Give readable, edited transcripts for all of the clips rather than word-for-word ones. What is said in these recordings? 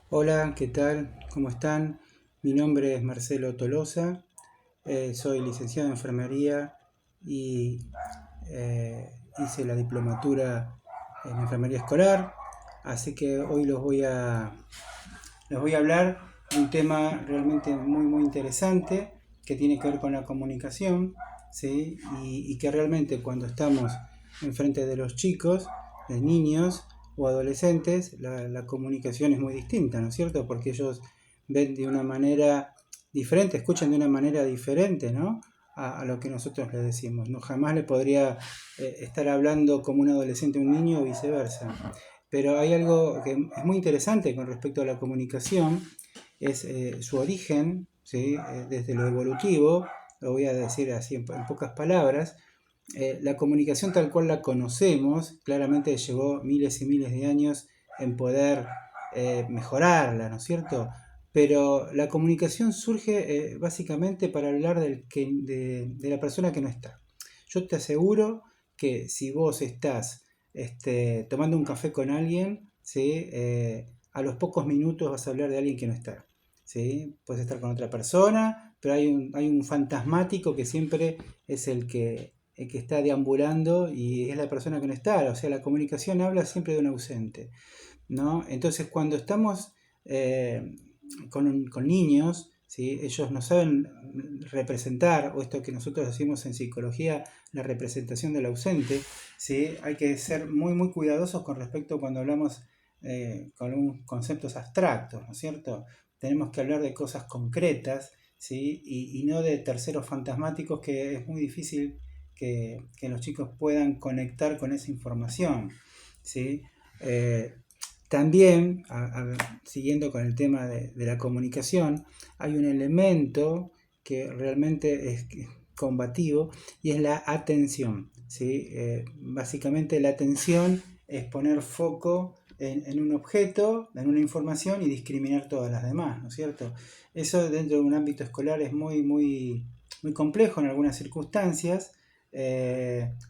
Hola, ¿qué tal? ¿Cómo están? Mi nombre es Marcelo Tolosa, soy licenciado en enfermería y hice la diplomatura en enfermería escolar, así que hoy les voy a hablar de un tema realmente muy interesante que tiene que ver con la comunicación, ¿sí? Y que realmente cuando estamos enfrente de los chicos, de niños o adolescentes, la comunicación es muy distinta, ¿no es cierto? Porque ellos ven de una manera diferente, escuchan de una manera diferente, ¿no? A lo que nosotros les decimos. No jamás le podría estar hablando como un adolescente a un niño o viceversa. Pero hay algo que es muy interesante con respecto a la comunicación, es su origen, ¿sí? Desde lo evolutivo, lo voy a decir así en pocas palabras. La comunicación tal cual la conocemos, claramente llevó miles y miles de años en poder mejorarla, ¿no es cierto? Pero la comunicación surge básicamente para hablar de la persona que no está. Yo te aseguro que si vos estás tomando un café con alguien, ¿sí? A los pocos minutos vas a hablar de alguien que no está. ¿Sí? Puedes estar con otra persona, pero hay un fantasmático que siempre es el que está deambulando y es la persona que no está. O sea, la comunicación habla siempre de un ausente, ¿no? Entonces, cuando estamos con niños, ¿sí? Ellos no saben representar, o esto que nosotros decimos en psicología, la representación del ausente, ¿sí? Hay que ser muy cuidadosos con respecto cuando hablamos con conceptos abstractos, ¿no es cierto? Tenemos que hablar de cosas concretas, ¿sí? Y no de terceros fantasmáticos que es muy difícil que los chicos puedan conectar con esa información, ¿sí? Eh, También, siguiendo con el tema de la comunicación, hay un elemento que realmente es combativo y es la atención, ¿sí? Básicamente la atención es poner foco en un objeto, en una información y discriminar todas las demás, ¿no es cierto? Eso dentro de un ámbito escolar es muy complejo en algunas circunstancias.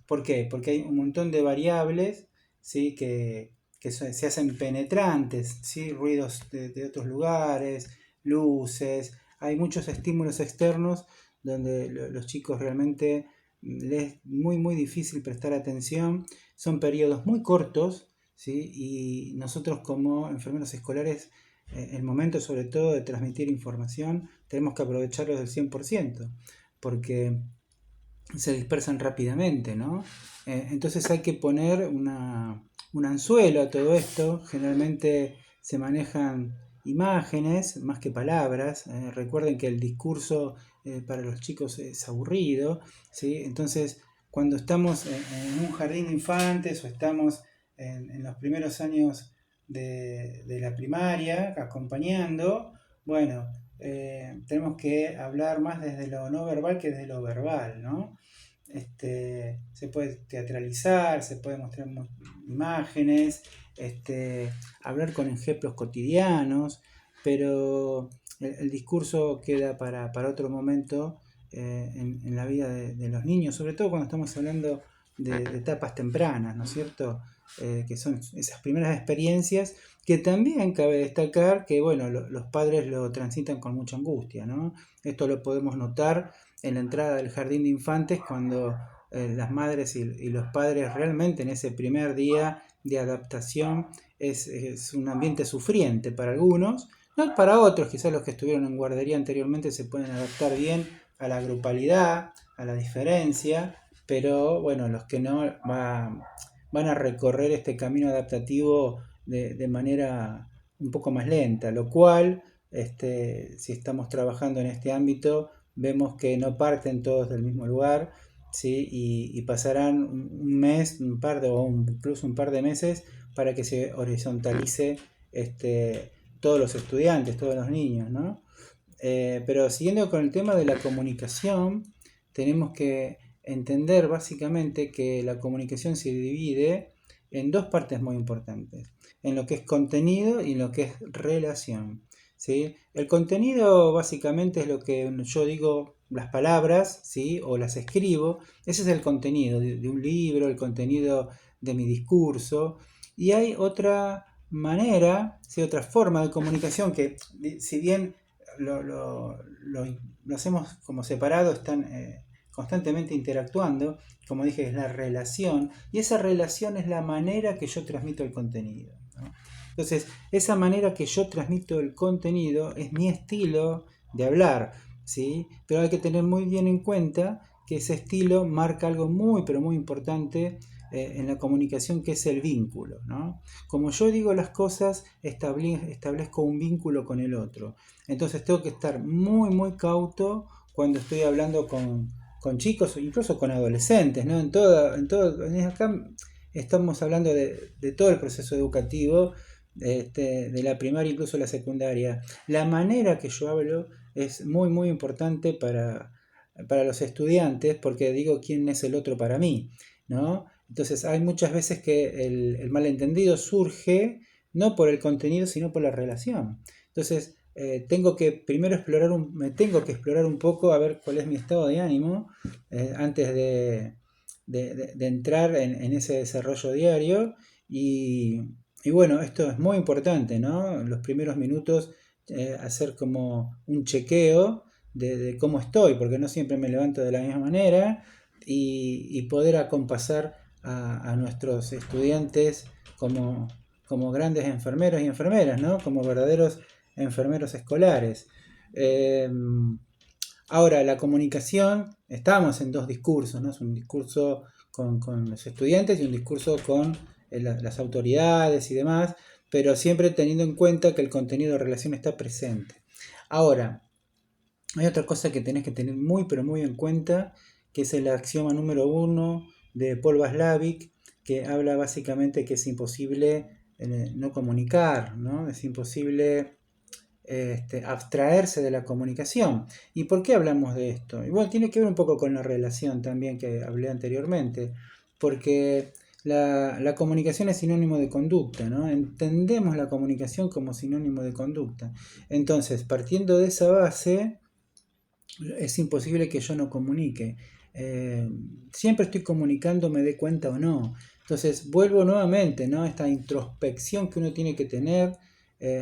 ¿Por qué? Porque hay un montón de variables, ¿sí? Que se hacen penetrantes, ¿sí? Ruidos de otros lugares, luces, hay muchos estímulos externos donde los chicos realmente les es muy difícil prestar atención, son periodos muy cortos, ¿sí? Y nosotros como enfermeros escolares, el momento sobre todo de transmitir información, tenemos que aprovecharlo del 100%, porque se dispersan rápidamente, ¿no? Entonces hay que poner un anzuelo a todo esto. Generalmente se manejan imágenes más que palabras. Recuerden que el discurso para los chicos es aburrido, ¿sí? Entonces, cuando estamos en un jardín de infantes o estamos en los primeros años de la primaria, acompañando, bueno, tenemos que hablar más desde lo no verbal que desde lo verbal, ¿no? Se puede teatralizar, se puede mostrar imágenes, hablar con ejemplos cotidianos, pero el discurso queda para otro momento en la vida de los niños, sobre todo cuando estamos hablando de etapas tempranas, ¿no es cierto? Que son esas primeras experiencias que también cabe destacar que, bueno, los padres lo transitan con mucha angustia, ¿no? Esto lo podemos notar en la entrada del jardín de infantes cuando las madres y los padres realmente en ese primer día de adaptación es un ambiente sufriente para algunos, no para otros, quizás los que estuvieron en guardería anteriormente se pueden adaptar bien a la grupalidad, a la diferencia, pero bueno, los que no van a recorrer este camino adaptativo de manera un poco más lenta, lo cual, si estamos trabajando en este ámbito, vemos que no parten todos del mismo lugar, ¿sí? Y pasarán un mes, o incluso un par de meses para que se horizontalice todos los estudiantes, todos los niños, ¿no? Pero siguiendo con el tema de la comunicación, tenemos que entender básicamente que la comunicación se divide en dos partes muy importantes, en lo que es contenido y en lo que es relación, ¿sí? El contenido básicamente es lo que yo digo, las palabras, ¿sí? O las escribo, ese es el contenido de un libro, el contenido de mi discurso, y hay manera, ¿sí? Otra forma de comunicación que, si bien lo hacemos como separado, están constantemente interactuando, como dije, es la relación, y esa relación es la manera que yo transmito el contenido, ¿no? Entonces, esa manera que yo transmito el contenido es mi estilo de hablar, ¿sí? Pero hay que tener muy bien en cuenta que ese estilo marca algo muy, pero muy importante en la comunicación, que es el vínculo, ¿no? Como yo digo las cosas, establezco un vínculo con el otro. Entonces tengo que estar muy, muy cauto cuando estoy hablando con chicos o incluso con adolescentes, ¿no? Acá estamos hablando de todo el proceso educativo, de la primaria incluso la secundaria. La manera que yo hablo es muy, muy importante para los estudiantes, porque digo quién es el otro para mí, ¿no? Entonces hay muchas veces que el malentendido surge no por el contenido, sino por la relación. Entonces, tengo que primero me tengo que explorar un poco a ver cuál es mi estado de ánimo antes de entrar en ese desarrollo diario. Y, y bueno, esto es muy importante, ¿no? En los primeros minutos hacer como un chequeo de cómo estoy, porque no siempre me levanto de la misma manera, y poder acompasar a nuestros estudiantes como, como grandes enfermeros y enfermeras, ¿no? Como verdaderos enfermeros escolares. Eh, Ahora, la comunicación, estamos en dos discursos, ¿no? Es un discurso con los estudiantes y un discurso con las autoridades y demás, pero siempre teniendo en cuenta que el contenido de relación está presente. Ahora, hay otra cosa que tenés que tener muy, pero muy en cuenta, que es el axioma número uno de Paul Watzlawick, que habla básicamente que es imposible no comunicar, ¿no? Es imposible abstraerse de la comunicación. ¿Y por qué hablamos de esto? Y bueno, tiene que ver un poco con la relación también que hablé anteriormente, porque la comunicación es sinónimo de conducta, ¿no? Entendemos la comunicación como sinónimo de conducta. Entonces, partiendo de esa base, es imposible que yo no comunique. Eh, Siempre estoy comunicando, me dé cuenta o no. Entonces vuelvo nuevamente, ¿no? Esta introspección que uno tiene que tener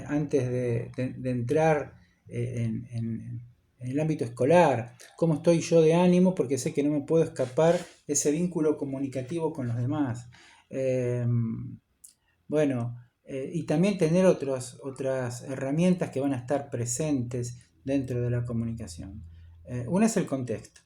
antes de entrar en el ámbito escolar. ¿Cómo estoy yo de ánimo? Porque sé que no me puedo escapar de ese vínculo comunicativo con los demás. Eh, bueno, y también tener otras herramientas que van a estar presentes dentro de la comunicación. Una es el contexto,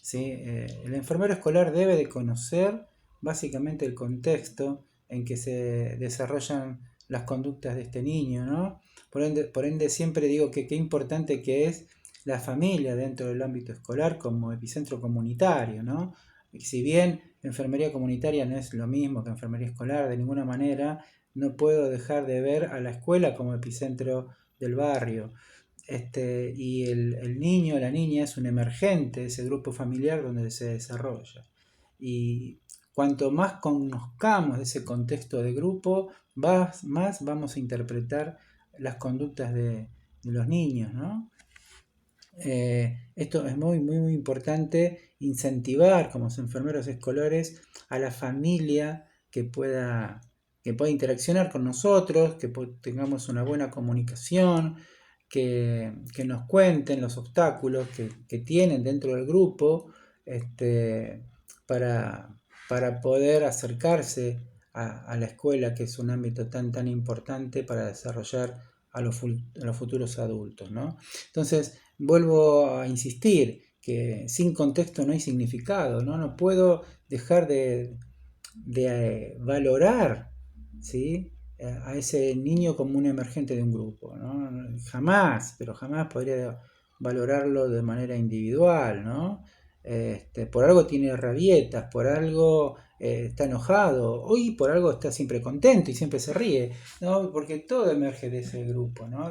¿sí? El enfermero escolar debe de conocer básicamente el contexto en que se desarrollan las conductas de este niño, ¿no? Por ende siempre digo que qué importante que es la familia dentro del ámbito escolar como epicentro comunitario, ¿no? Y si bien enfermería comunitaria no es lo mismo que enfermería escolar de ninguna manera, no puedo dejar de ver a la escuela como epicentro del barrio. Y el niño o la niña es un emergente de ese grupo familiar donde se desarrolla. Y cuanto más conozcamos de ese contexto de grupo, más vamos a interpretar las conductas de los niños, ¿no? Esto es muy, muy, muy importante, incentivar como enfermeros escolares a la familia que pueda interaccionar con nosotros, que tengamos una buena comunicación, que nos cuenten los obstáculos que tienen dentro del grupo, este, para, para poder acercarse a la escuela, que es un ámbito tan, tan importante para desarrollar a los futuros adultos, ¿no? Entonces, vuelvo a insistir que sin contexto no hay significado, ¿no? No puedo dejar de valorar, ¿sí? A ese niño como un emergente de un grupo, ¿no? Jamás, pero jamás podría valorarlo de manera individual, ¿no? Por algo tiene rabietas, por algo está enojado, hoy por algo está siempre contento y siempre se ríe, ¿no? Porque todo emerge de ese grupo, ¿no?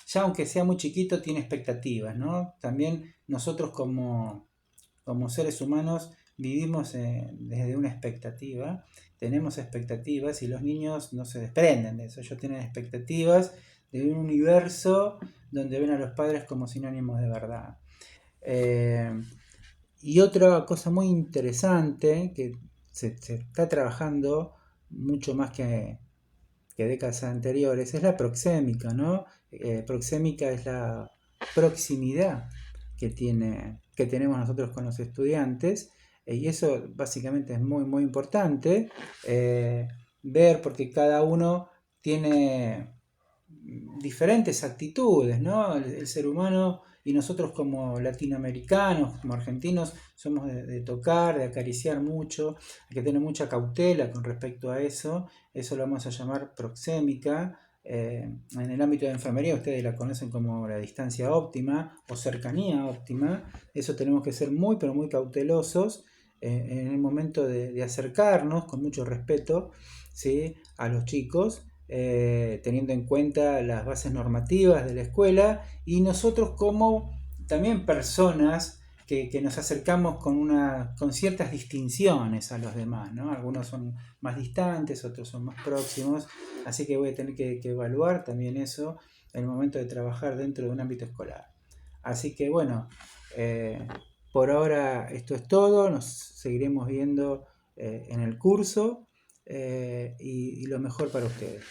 Ya aunque sea muy chiquito tiene expectativas, ¿no? También nosotros como seres humanos vivimos desde una expectativa, tenemos expectativas y los niños no se desprenden de eso, ellos tienen expectativas de un universo donde ven a los padres como sinónimos de verdad. Eh, y otra cosa muy interesante que se está trabajando mucho más que que décadas anteriores, es la proxémica, ¿no? Proxémica es la proximidad que tenemos nosotros con los estudiantes, y eso básicamente es muy, muy importante, ver, porque cada uno tiene diferentes actitudes, ¿no? El ser humano y nosotros como latinoamericanos, como argentinos, somos de tocar, de acariciar mucho, hay que tener mucha cautela con respecto a eso lo vamos a llamar proxémica. En el ámbito de enfermería ustedes la conocen como la distancia óptima o cercanía óptima, eso tenemos que ser muy pero muy cautelosos en el momento de acercarnos con mucho respeto, ¿sí?, a los chicos, teniendo en cuenta las bases normativas de la escuela y nosotros como también personas que nos acercamos con ciertas distinciones a los demás, ¿no? Algunos son más distantes, otros son más próximos, así que voy a tener que evaluar también eso en el momento de trabajar dentro de un ámbito escolar. Así que bueno, por ahora esto es todo, nos seguiremos viendo en el curso, y lo mejor para ustedes.